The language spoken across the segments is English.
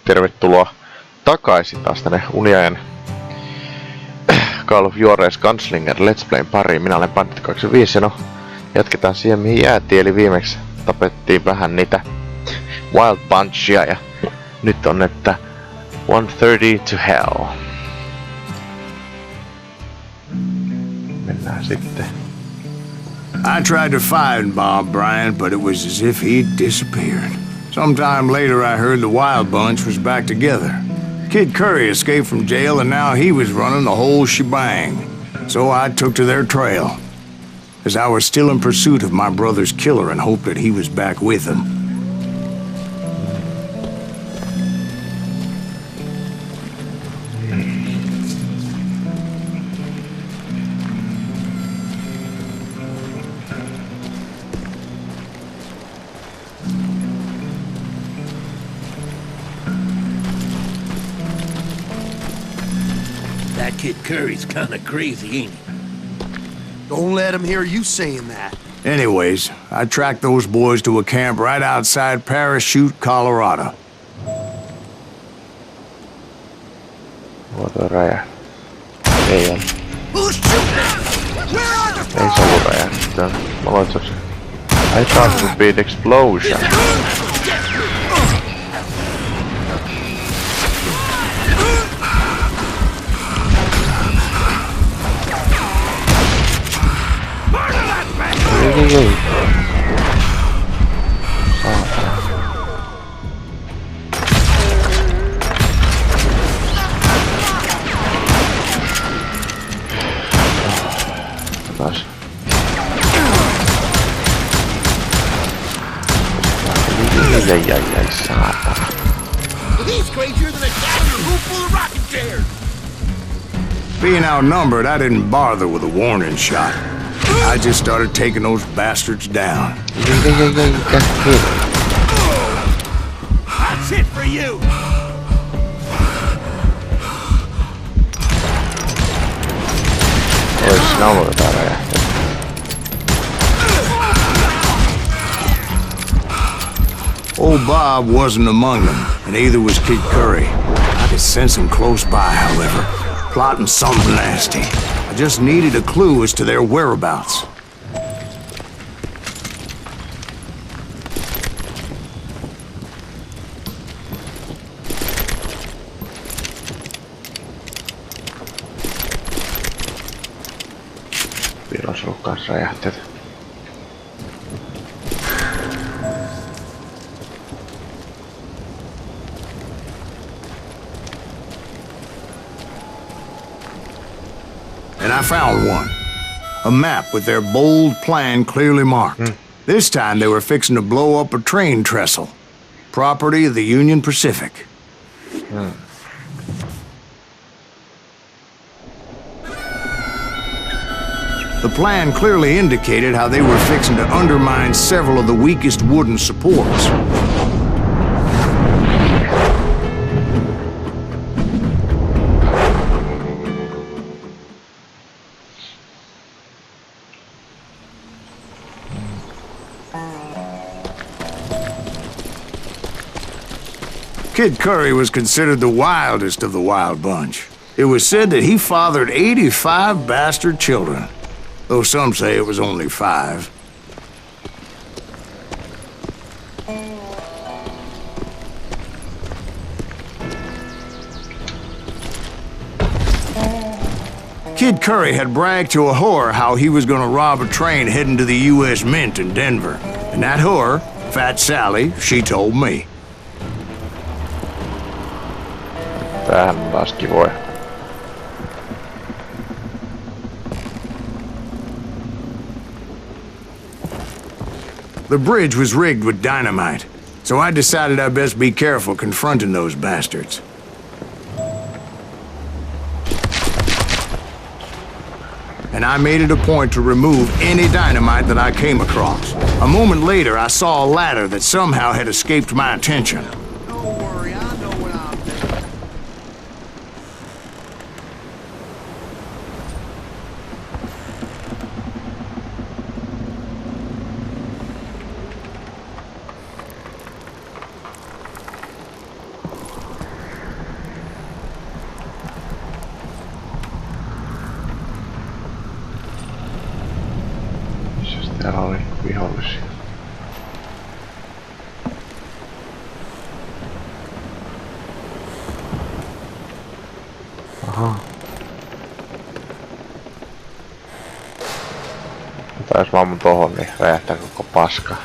tervetuloa takaisin taas tänne Uniajan Call of Juarez Gunslinger Let's Playn pariin. Minä olen Pantti25 ja no, jatketaan siihen mihin jäätiin, eli viimeksi tapettiin vähän niitä Wild Bunchia ja nyt on että 1:30 to hell. Mennään sitten. I tried to find Bob Bryant, but it was as if he'd disappeared. Sometime later I heard the Wild Bunch was back together. Kid Curry escaped from jail and now he was running the whole shebang. So I took to their trail, as I was still in pursuit of my brother's killer and hoped that he was back with him. That kid Curry's kinda crazy, ain't he? Don't let him hear you saying that. Anyways, I tracked those boys to a camp right outside Parachute, Colorado. Vuoto räjähtää. Ei ole. Who's shooting? Where are the... Ei se ollut räjähtää. Mä luulen, että se... I thought it would be an explosion. Ei. Saatana. Taas. Ai, saatana. He's crazier than a cat in a room full of rocking chairs. Being outnumbered, I didn't bother with a warning shot. I just started taking those bastards down. That's it for you. Ois nauloita räjähtää. Old Bob wasn't among them, and neither was Kid Curry. I could sense him close by, however, plotting something nasty. I just needed a clue as to their whereabouts. Piilos ollut kans räjähteet. And I found one. A map with their bold plan clearly marked. This time they were fixing to blow up a train trestle. Property of the Union Pacific. The plan clearly indicated how they were fixing to undermine several of the weakest wooden supports. Kid Curry was considered the wildest of the Wild Bunch. It was said that he fathered 85 bastard children, though some say it was only 5. Kid Curry had bragged to a whore how he was gonna rob a train heading to the U.S. Mint in Denver. And that whore, Fat Sally, she told me. Tämähän on taas kivoja. The bridge was rigged with dynamite, so I decided I'd best be careful confronting those bastards. And I made it a point to remove any dynamite that I came across. A moment later, I saw a ladder that somehow had escaped my attention. Don't worry, I know what I'm doing. vihollisia. Aha. Mutta jos mä ammun tohon, niin räjähtää koko paska.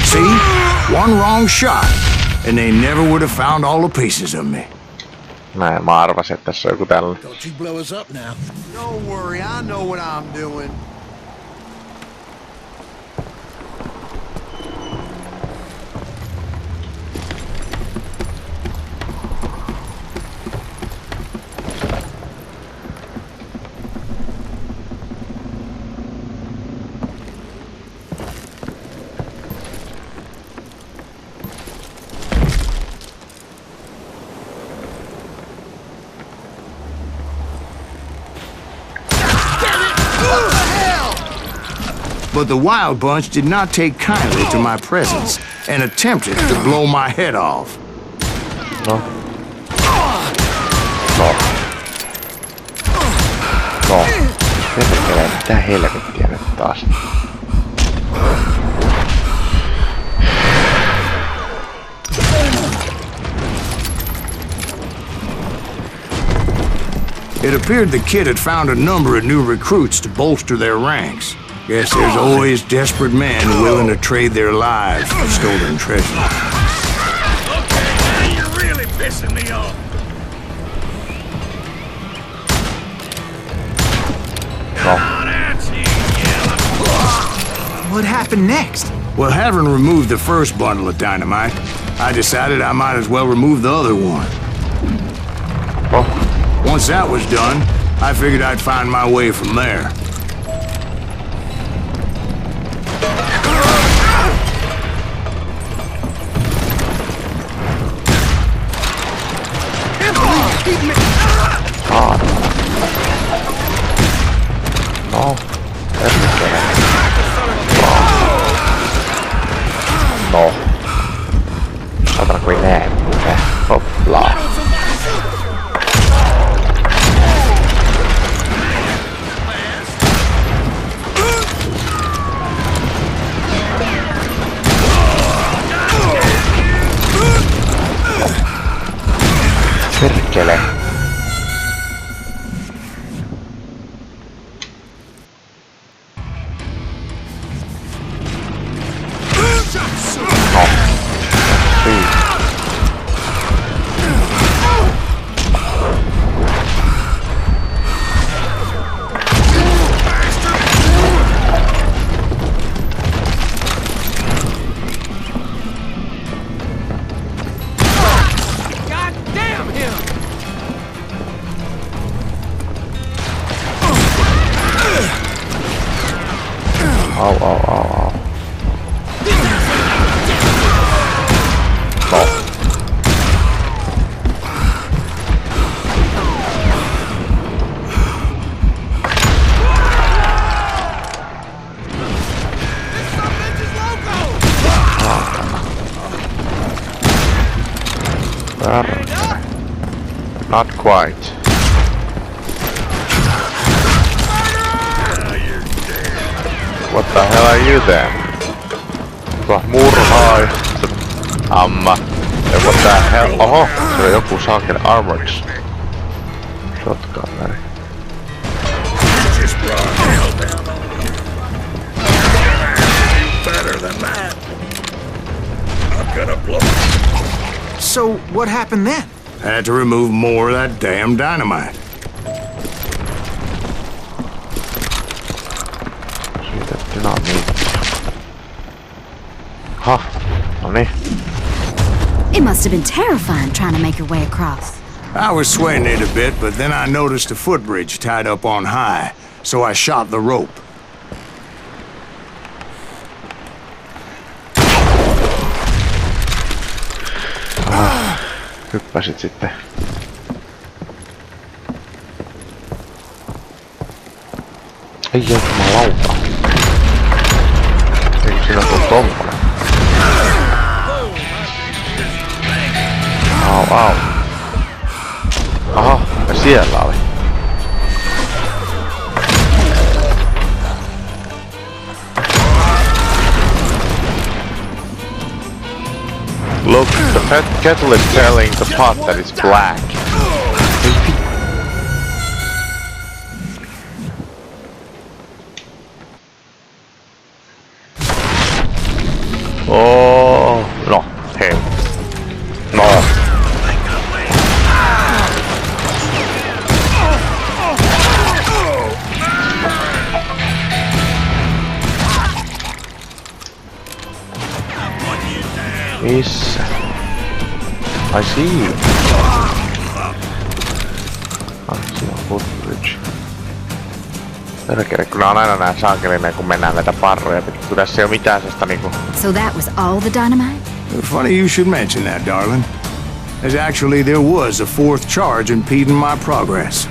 See? One wrong shot, and they never would have found all the pieces of me. Näin, mä arvasin, että tässä on joku tällainen. Don't you blow us up now. Don't worry, I know what I'm doing. But the Wild Bunch did not take kindly to my presence and attempted to blow my head off. No. No. No. Perkele, mitä helvettiä nyt taas? It appeared the kid had found a number of new recruits to bolster their ranks. Guess there's always desperate men willing to trade their lives for stolen treasure. Okay, now you're really pissing me off. No. What happened next? Well, having removed the first bundle of dynamite, I decided I might as well remove the other one. Oh. Once that was done, I figured I'd find my way from there. No. Perkele. No. Satana kun ei näe mitään. Hoppla. Perkele. Au, au, au, au. No. Not quite. What the hell are you then? Tuo murhaai. Amma. Ja what the hell? Oho! Se on joku saakeli armored shotgunner. Just brought hell down on you. Better than that. I'm gonna blow. So, what happened then? Had to remove more of that damn dynamite. Siitä dynamiittia. Ha! Noniin. It must have been terrifying trying to make your way across. I was sweating it a bit, but then I noticed a footbridge tied up on high, so I shot the rope. Hyppäsit sitten. Ei jumalauta. Eikö siinä tuu tommonen? Au, au. Aha, ja siellä oli. Look, the kettle is telling the pot that it's black. Oh, no, hei. No. Missä? I see you. Siinä on footbridge. Perkele, kun on aina nää saakelinen, kun mennään näitä parroja. Kun tässä ei oo mitään sellaista niinku... So that was all the dynamite? Funny you should mention that, darling. As actually there was a fourth charge impeding my progress.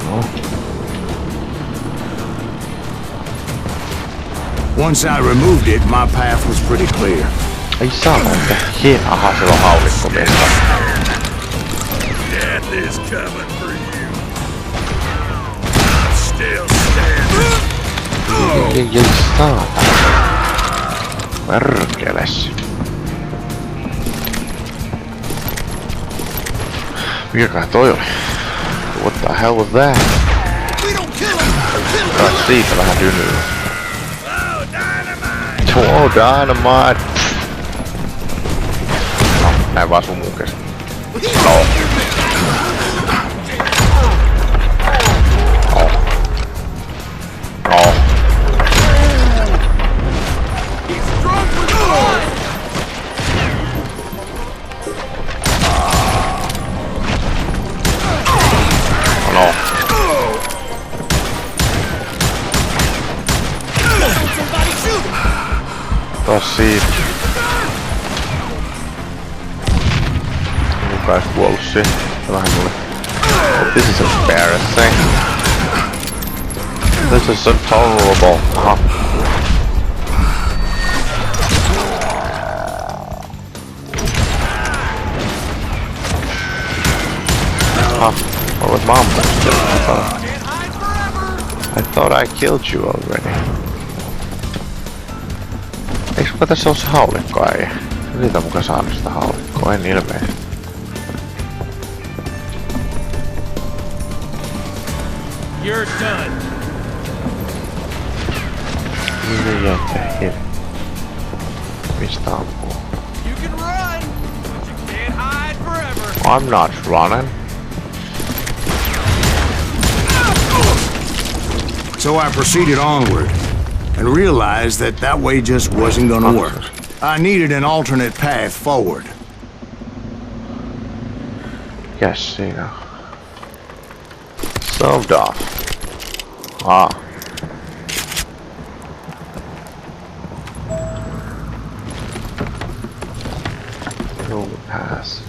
No. Once I removed it, my path was pretty clear. Ei saa näitä. Aha, siellä on haulikko miestä. Death is coming for you. I'm still standing. Ei saata. Perkeles. Mikäkään toi oli? What the hell was that? Kai siitä vähän dynyä. Oh, dynamite! No, näin vaan sun muukes. No. No. No. No. Taas siitä. Mukaan kuollut siihen. Vähän mulle. Oh, this is embarrassing. This is intolerable. Aha. Aha. What was mom doing? I thought I killed you already. Eikö muka tässä oo se haulikko äijä? Niitä muka saanut sitä haulikkoa, en ilmeisesti. You're done. Niin jättä mistä ampuu? You can run, but you can't hide forever. I'm not running. So I proceeded onward and realized that that way just wasn't gonna work. I needed an alternate path forward. Yes, siinä on. Solved off. Ah. You'll pass.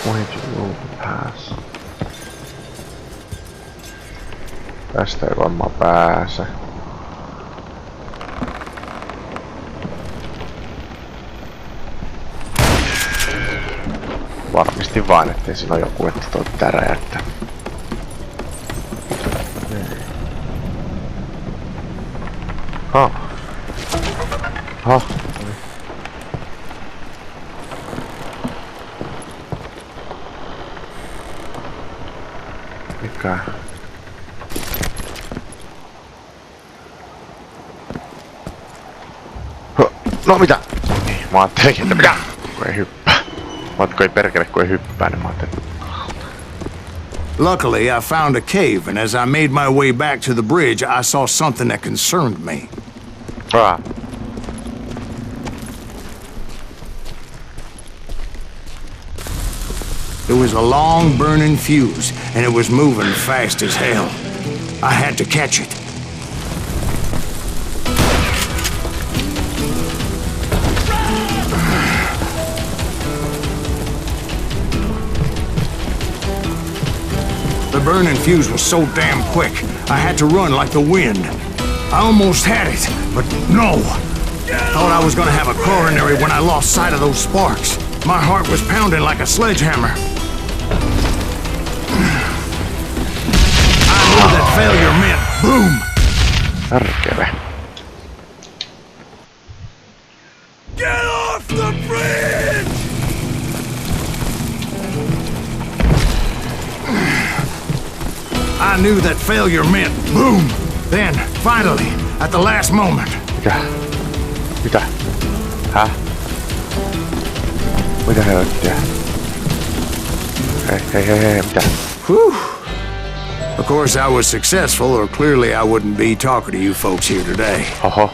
Why did you overpass? Tästä ei varmaan pääse. Varmistin vain, ettei siinä ole joku, että toi pitää räjättää. Ha. Ha. Mikä? No mitä? Niin, mä ajattelinkin, että mitä? Kun ei hyppää. Mä ajattelin, kun ei perkele, kun ei hyppää, niin mä ajattelin. Luckily, I found a cave, and as I made my way back to the bridge, I saw something that concerned me. Ah. It was a long burning fuse, and it was moving fast as hell. I had to catch it. The burning fuse was so damn quick, I had to run like the wind. I almost had it, but no. Thought I was gonna have a coronary when I lost sight of those sparks. My heart was pounding like a sledgehammer. I knew that failure meant boom. Härkele. Get off the bridge! I knew that failure meant boom. Then, finally, at the last moment. Mitä? Häh? Mitä helvettiä? Hei, mitä? Whew. Of course, I was successful, or clearly I wouldn't be talking to you folks here today. Oho.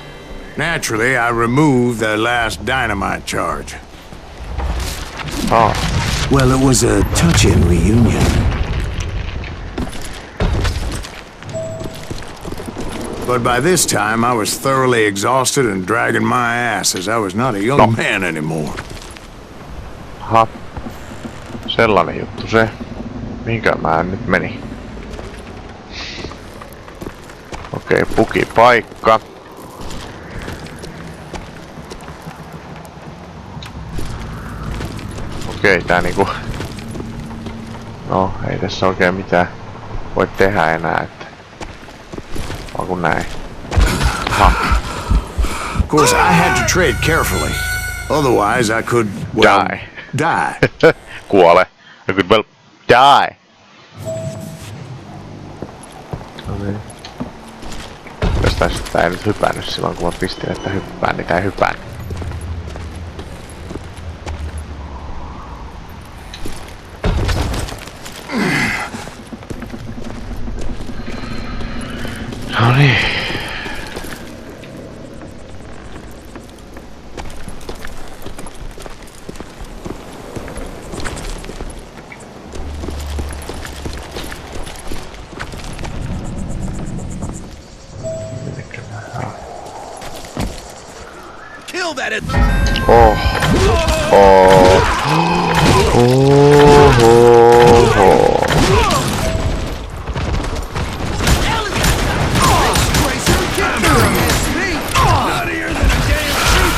Naturally, I removed the last dynamite charge. Oh. Well, it was a touching reunion. But by this time, I was thoroughly exhausted and dragging my ass as I was not a young man anymore. Aha. Sellainen juttu se. Mihinkä mä nyt meni? Okei, pukipaikka. Okei, tää niinku... No, ei tässä oikein mitään voi tehdä enää, että... Vaan kun näin. Aha. Of course, I had to tread carefully. Otherwise, I could, well, die. Kuole. I could well die. Okei. Jostain sitä ei nyt hypännyt silloin, kun mä pistin, että hyppään, niin tää ei hypännyt. Noniin. Kill that at Oh. Oh. Oh. Oh.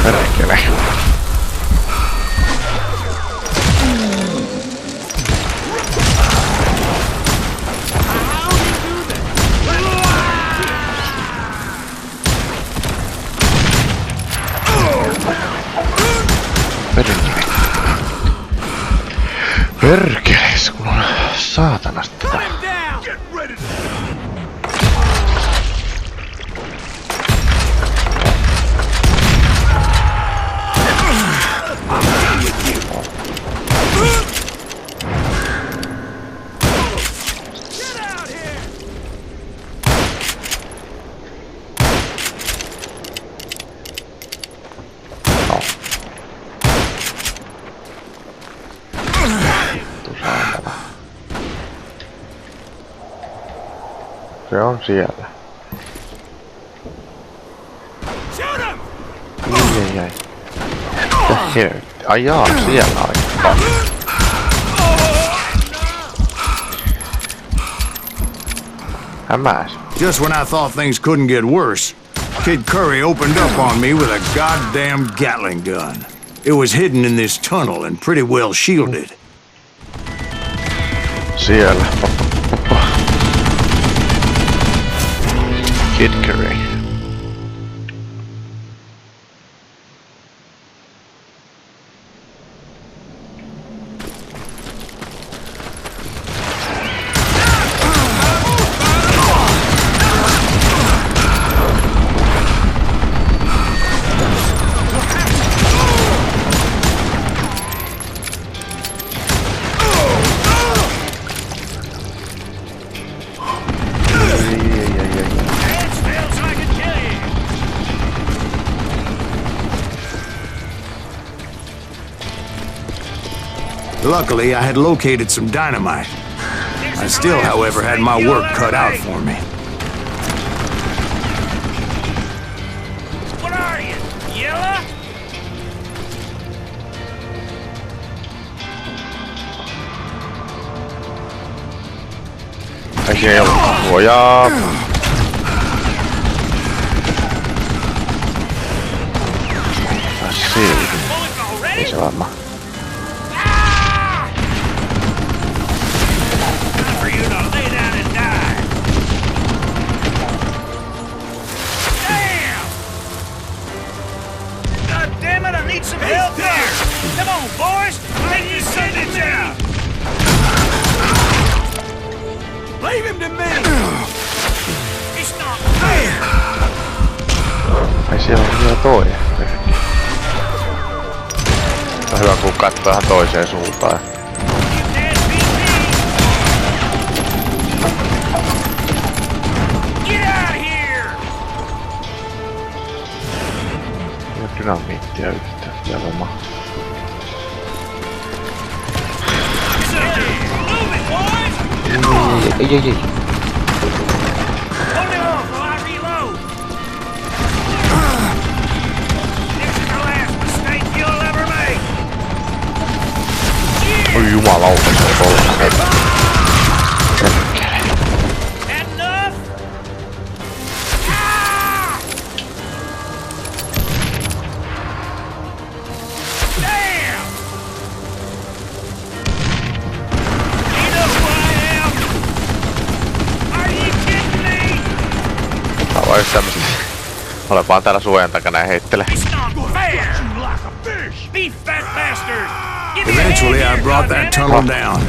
Perkele. Perkeles, kun on saatanasta tätä. Se on siellä. Ai. Mitä helvetti? Ai jaa, siellä oli. Hämäs. Just when I thought things couldn't get worse, Kid Curry opened up on me with a goddamn Gatling gun. It was hidden in this tunnel and pretty well shielded. Siellä. Kid Curry. Luckily, I had located some dynamite. I still, however, had my work cut out for me. What are you, yellow? Ai se ei ollut suojaa. Silti. Ei se varmaan. need some help there. Come on, boys. Take this son of a down. Leave him to me. It's not fair. Ai siellä on vielä toinen. On hyvä kun katsoo ihan toiseen suuntaan. Dynamiittia yhtä jalomaa. Ei. Oi jumalauta, se on tollanen. Just tämmöset. Olen vaan täällä suojan takana ja heittele. Eventually I brought that tunnel down.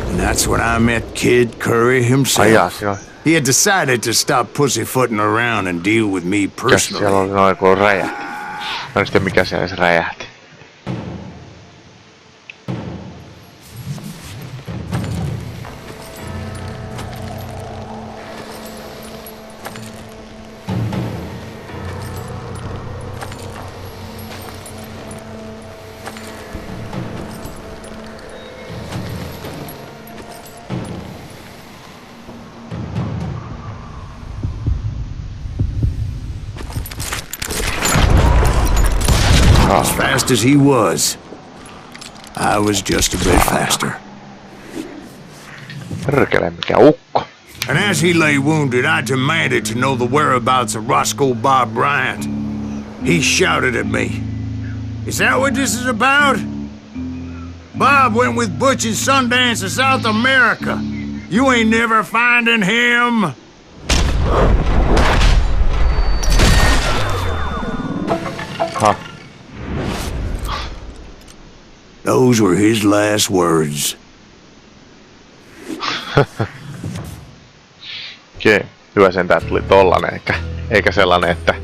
And that's when I met Kid Curry himself. He had decided to stop pussyfooting around and deal with me personally. Siellä oli noin kuin räjähti. Mä en tiedä mikä siellä se räjähti. As fast as he was, I was just a bit faster. Perkele, mikä ukko. And as he lay wounded, I demanded to know the whereabouts of Roscoe Bob Bryant. He shouted at me. Is that what this is about? Bob went with Butch and Sundance to South America. You ain't never finding him. Huh. Those were his last words. Okei, hyvä sentään tuli tollanen, eikä sellainen, että...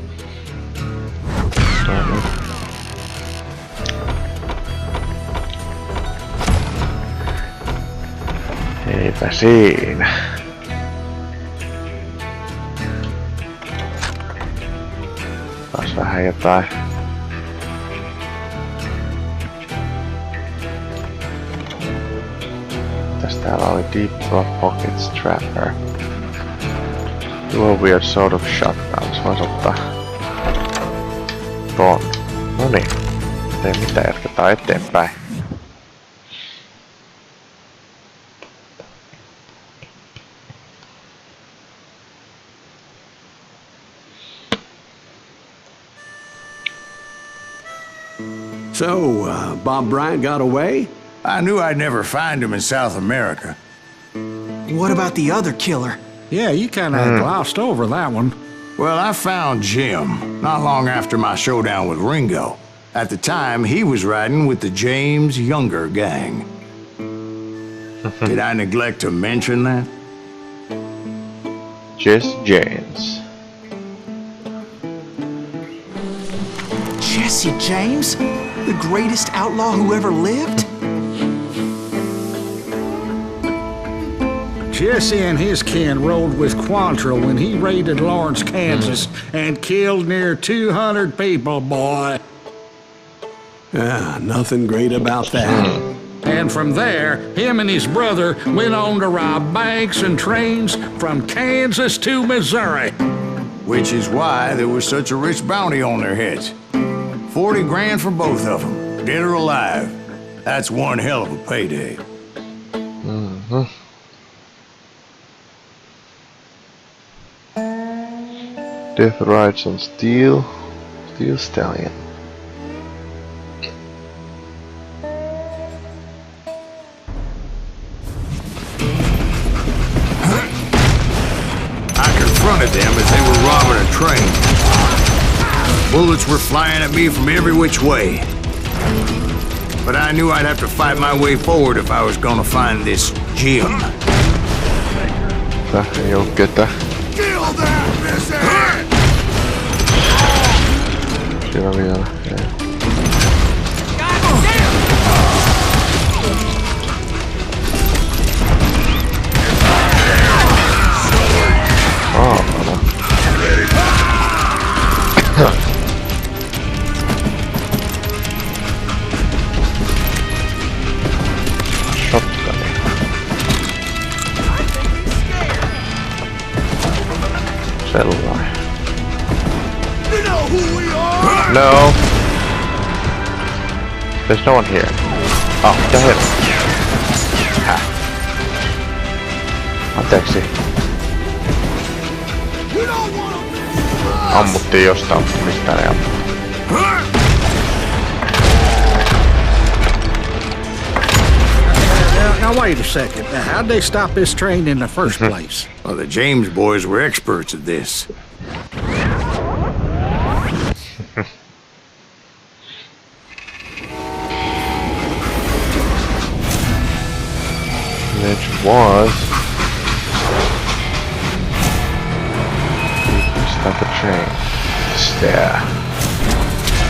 Eipä siinä. Taas vähän jotain. Täällä oli Deep Pockets Trapper. Do a weird sort of shotgun. Se voisi ottaa ton. Noniin. Ei mitään, jatketaan eteenpäin. So, Bob Bryant got away? I knew I'd never find him in South America. What about the other killer? Yeah, you kind of glossed over that one. Well, I found Jim not long after my showdown with Ringo. At the time, he was riding with the James Younger gang. Did I neglect to mention that? Jesse James. Jesse James? The greatest outlaw who ever lived? Jesse and his kin rode with Quantrill when he raided Lawrence, Kansas, and killed near 200 people, boy. Nothing great about that. And from there, him and his brother went on to rob banks and trains from Kansas to Missouri. Which is why there was such a rich bounty on their heads. 40 grand for both of them, dead or alive. That's one hell of a payday. Death rides on Steel Stallion. I confronted them as they were robbing a train. Bullets were flying at me from every which way. But I knew I'd have to fight my way forward if I was gonna find this gem. Ei oo ketä. Kill that missing! Siellä vielä. Sellainen. You know who we are? No. There's no one here. Oh, mitä helvettiä? Häh? Anteeksi. Ammuttiin jostain, mutta mistään ei ammuttu. Now wait a second. How'd they stop this train in the first place? Well, the James boys were experts at this. Which was... Stop the train. Stare.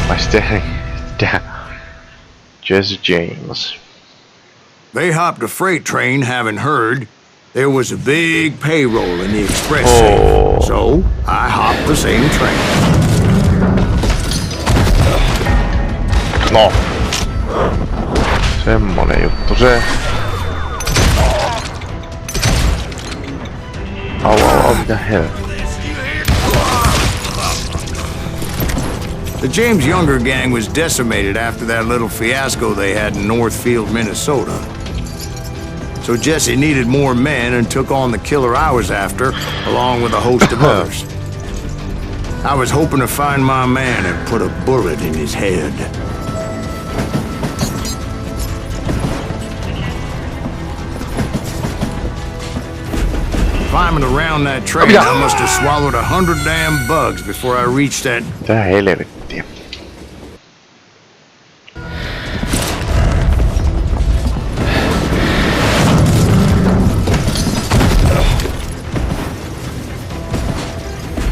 By staring down. Jesse James. They hopped a freight train, having heard there was a big payroll in the express Oh. safe. So I hopped the same train. No. Semmonen juttu se. Au, mitä helvettiä. The James Younger gang was decimated after that little fiasco they had in Northfield, Minnesota. So Jesse needed more men and took on the killer I was after, along with a host of others. I was hoping to find my man and put a bullet in his head. Climbing around that train, I must have swallowed 100 damn bugs before I reached that... Mitä helvettiä.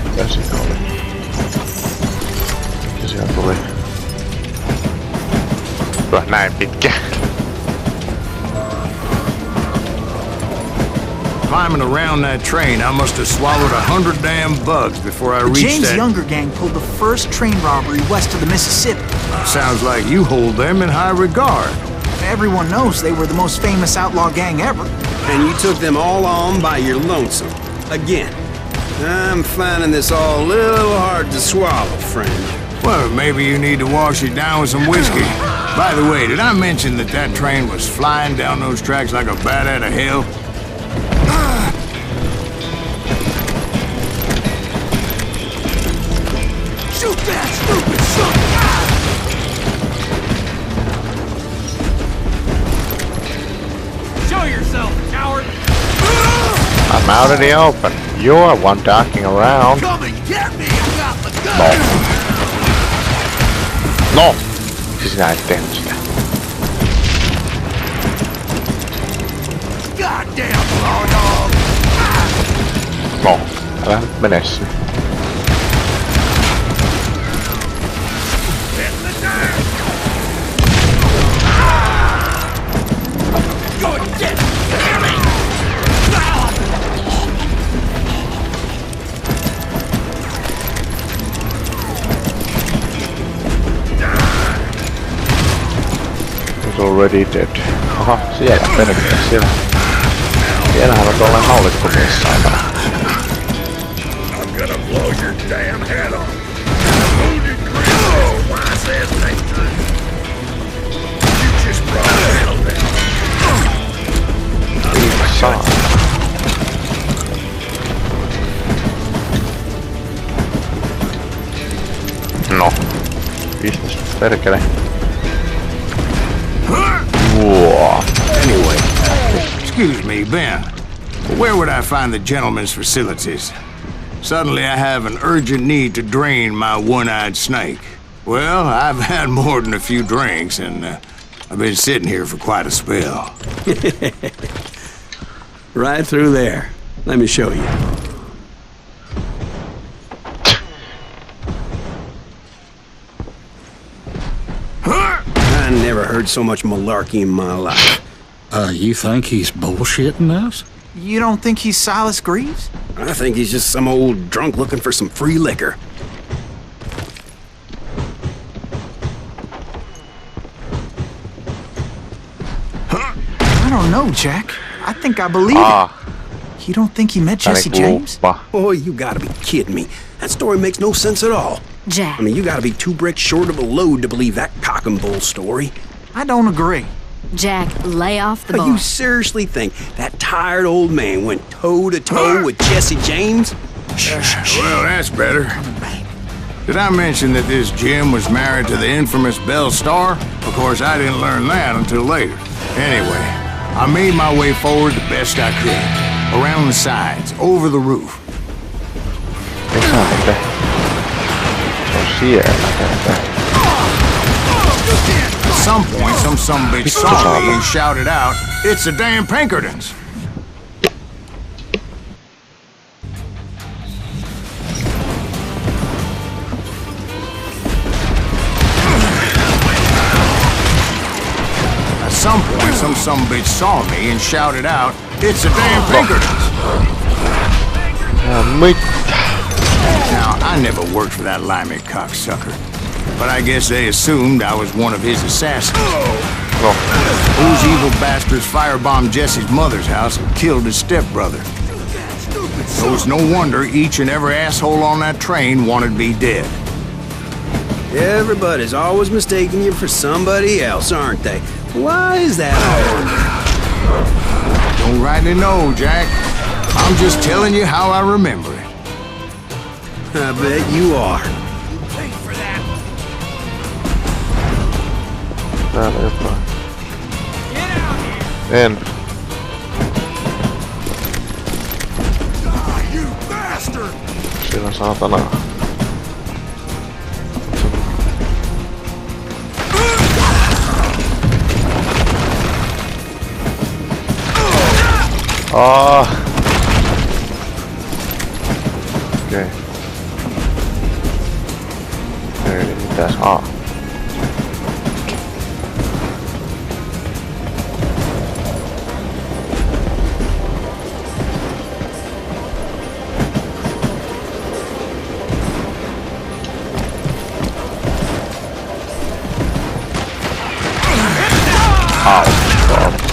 Mitä siinä oli? Mikä siellä tuli? Näin pitkä. Climbing around that train, I must have swallowed 100 damn bugs before I The reached James that... Younger gang pulled the first train robbery west of the Mississippi. Sounds like you hold them in high regard. Everyone knows they were the most famous outlaw gang ever. And you took them all on by your lonesome. Again. I'm finding this all a little hard to swallow, friend. Well, maybe you need to wash it down with some whiskey. By the way, did I mention that that train was flying down those tracks like a bat out of hell? Shoot that stupid son! Show yourself, coward! I'm out in the open. You're one darking around. Come and get me! I got the gun! No! Siis sinä et tehnyt sitä. Goddamn raw dog! No. Älä nyt mene sinne. Hit the dirt! Good shit! Hear me! He's already dead. Aha, siellä perkele, siellä. Siellähän on tuollainen haulikkomies saatana. I'm gonna blow your damn head off! Wounded Gringo! Why says Nathan? You just brought hell down! Saa. No. Pistäs perkele. Whoa. Anyway, excuse me, Ben. Where would I find the gentleman's facilities? Suddenly I have an urgent need to drain my one-eyed snake. Well, I've had more than a few drinks, and I've been sitting here for quite a spell. Right through there. Let me show you. I never heard so much malarkey in my life. You think he's bullshitting us? You don't think he's Silas Greaves? I think he's just some old drunk looking for some free liquor. I don't know, Jack. I think I believe it. You don't think he met Jesse James? Oh, you gotta be kidding me. That story makes no sense at all. Jack. I mean, you gotta be 2 bricks short of a load to believe that cock and bull story. I don't agree. Jack, lay off the But bar. you seriously think that tired old man went toe-to-toe with Jesse James? Well, that's better. Did I mention that this Jim was married to the infamous Belle Starr? Of course, I didn't learn that until later. Anyway, I made my way forward the best I could. Around the sides, over the roof. At some point, some bitch saw me and shouted out, "It's the damn Pinkertons!" At some point, some bitch saw me and shouted out, "It's the damn Pinkertons!" Now, I never worked for that limey cocksucker, but I guess they assumed I was one of his assassins. Those evil bastards firebombed Jesse's mother's house and killed his stepbrother. So it's no wonder each and every asshole on that train wanted me dead. Everybody's always mistaking you for somebody else, aren't they? Why is that all? Don't rightly know, Jack. I'm just telling you how I remember it. I bet you are. Pay for that. Täällä jotain. Get out here. En. Die, you bastard. Siellä saatana. Okei. Eli mitäs?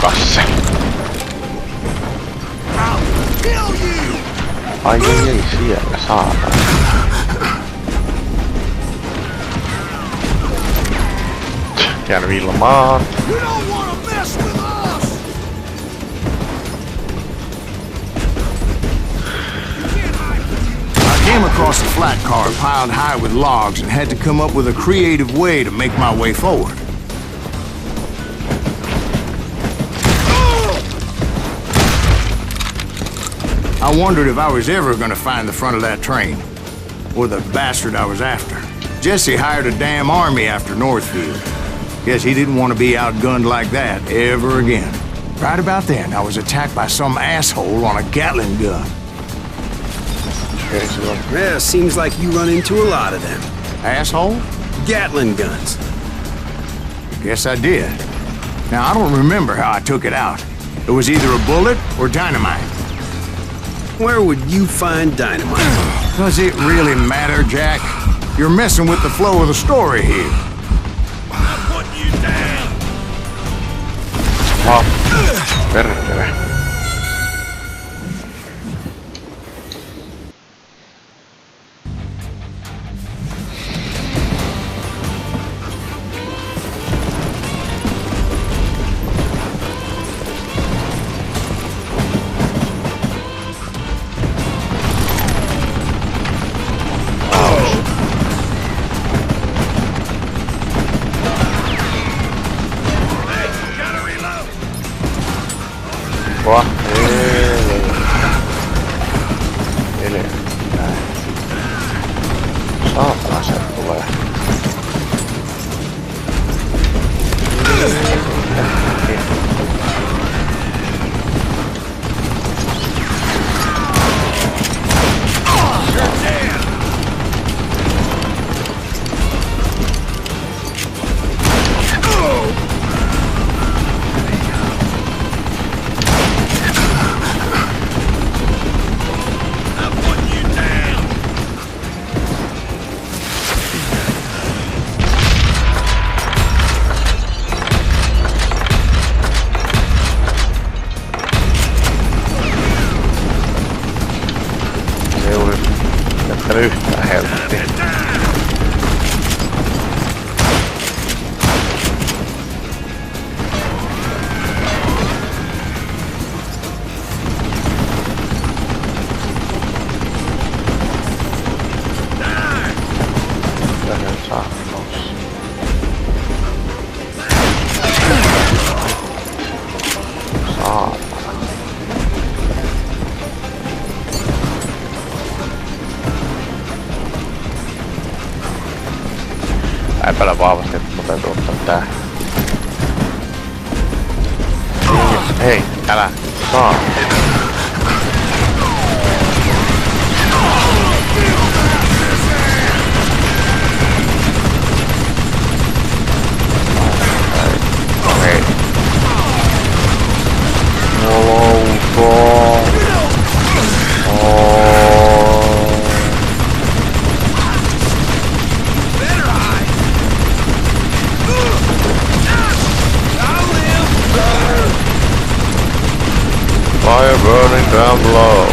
Kasse. Ai ei siellä saatana. Jäänyt ilmaan. You don't want to mess with us. I came across a flat car piled high with logs and had to come up with a creative way to make my way forward. I wondered if I was ever going to find the front of that train, or the bastard I was after. Jesse hired a damn army after Northfield. Guess he didn't want to be outgunned like that ever again. Right about then, I was attacked by some asshole on a Gatling gun. Okei, sillä on. Yeah, seems like you run into a lot of them. Asshole? Gatling guns. Guess I did. Now, I don't remember how I took it out. It was either a bullet or dynamite. Where would you find dynamite? Does it really matter, Jack? You're messing with the flow of the story here. I'm putting you down. Perkele. Ele. tulee. Yhtään helppoa. Tähän saa noussa. Saatana. Epäillä vahvasti, että mun täytyy ottaa tää. Hei, älä saa. Hei. Nolouko. Fire burning down below.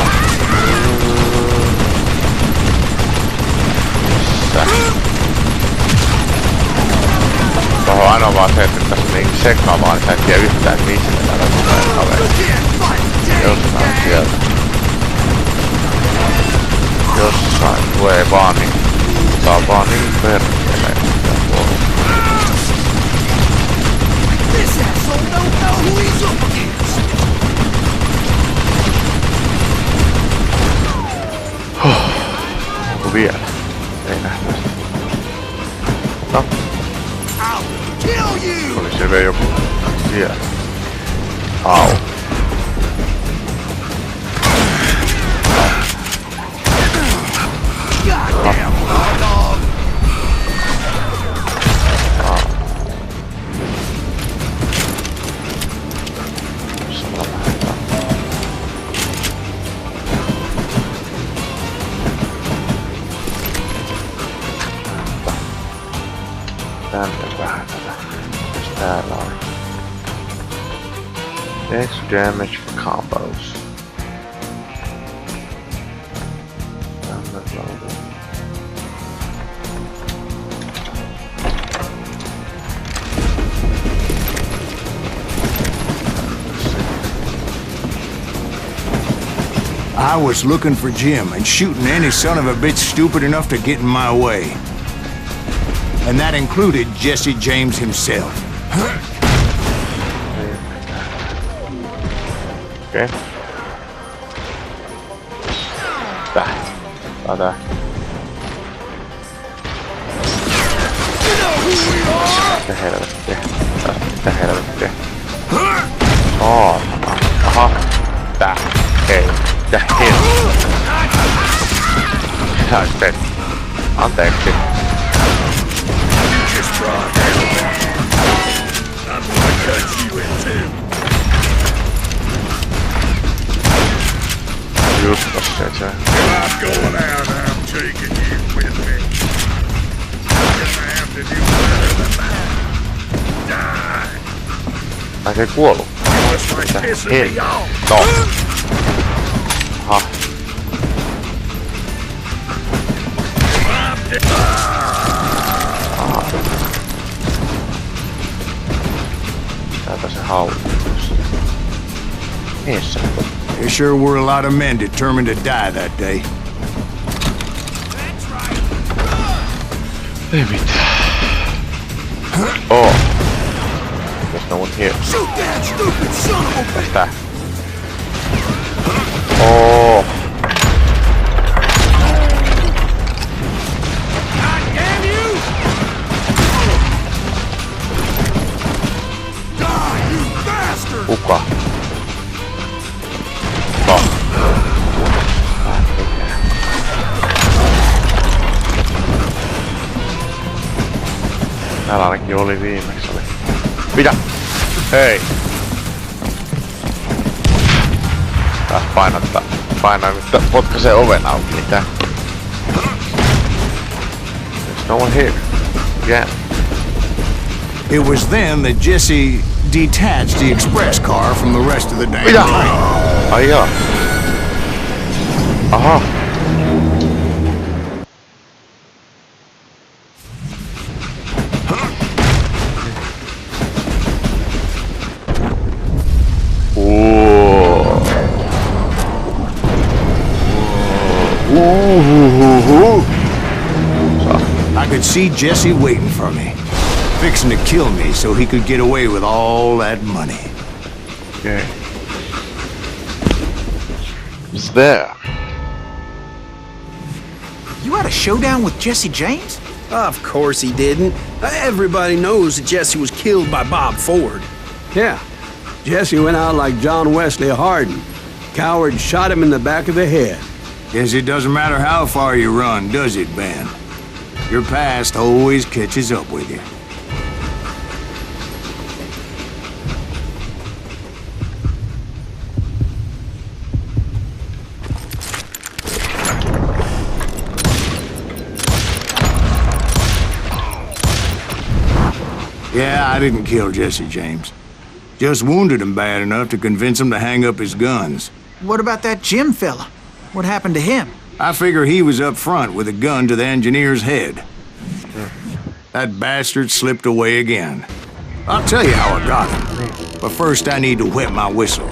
Tuohon ainoa vaan se, että tässä on niin sekavaa, että sä et tiedä yhtään mistä täällä tulee kaveri. Jossain sieltä. Jossain tulee vaan niin. Tää on vaan niin perkele. This asshole don't know who he's up against. Onko vielä? Ei nähtäisi. No. Oli se vielä joku siellä. Au. Tänne vähän tätä. Mitäs täällä on? Next damage combos. Tänne loading. I was looking for Jim and shooting any son of a bitch stupid enough to get in my way. And that included Jesse James himself. Okay. Tää. Tää. Mitä helvettiä? Mitä helvettiä? Saatana. Aha. Tää. Hei. Mitä helvettiä? Mitä sitten? Anteeksi. I'm gonna cut you in two. Just tossa se. If I'm going out, I'm taking you with me. You're gonna have to do better than that. Die. Ai se ei kuollut. Just like pissing me off. No. Aha. Täältä se hautuu. Missä? There sure were a lot of men determined to die that day. Ei mitään. Oh. There's no one here. Shoot that stupid son of a bitch! Tää. Oh. God damn you! Kuka? No. Täällä ainakin oli viimeksi. Mitä? Hei! Taas painoin, että potkaisee oven auki. Mitä? There's no one here. Yeah. It was then that Jesse detached the express car from the rest of the damn Mitä? train. Ai jaa. Aha. I could see Jesse waiting for me, fixing to kill me so he could get away with all that money. Okay. What's there? You had a showdown with Jesse James? Of course he didn't. Everybody knows that Jesse was killed by Bob Ford. Yeah. Jesse went out like John Wesley Hardin. Coward shot him in the back of the head. Guess it doesn't matter how far you run, does it, Ben? Your past always catches up with you. Yeah, I didn't kill Jesse James. Just wounded him bad enough to convince him to hang up his guns. What about that Jim fella? What happened to him? I figure he was up front with a gun to the engineer's head. That bastard slipped away again. I'll tell you how I got him. But first I need to wet my whistle.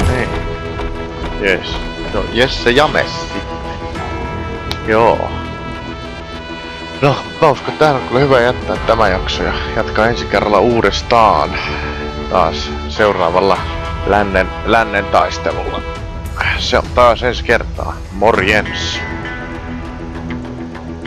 Niin. Jes. No, Jesse ja Messi. Joo. No, mä uskon, että tähän on kyllä hyvä jättää tämä jakso ja jatkaa ensi kerralla uudestaan. Taas seuraavalla lännen taistelulla. Se on taas ensi kertaa. Morjens!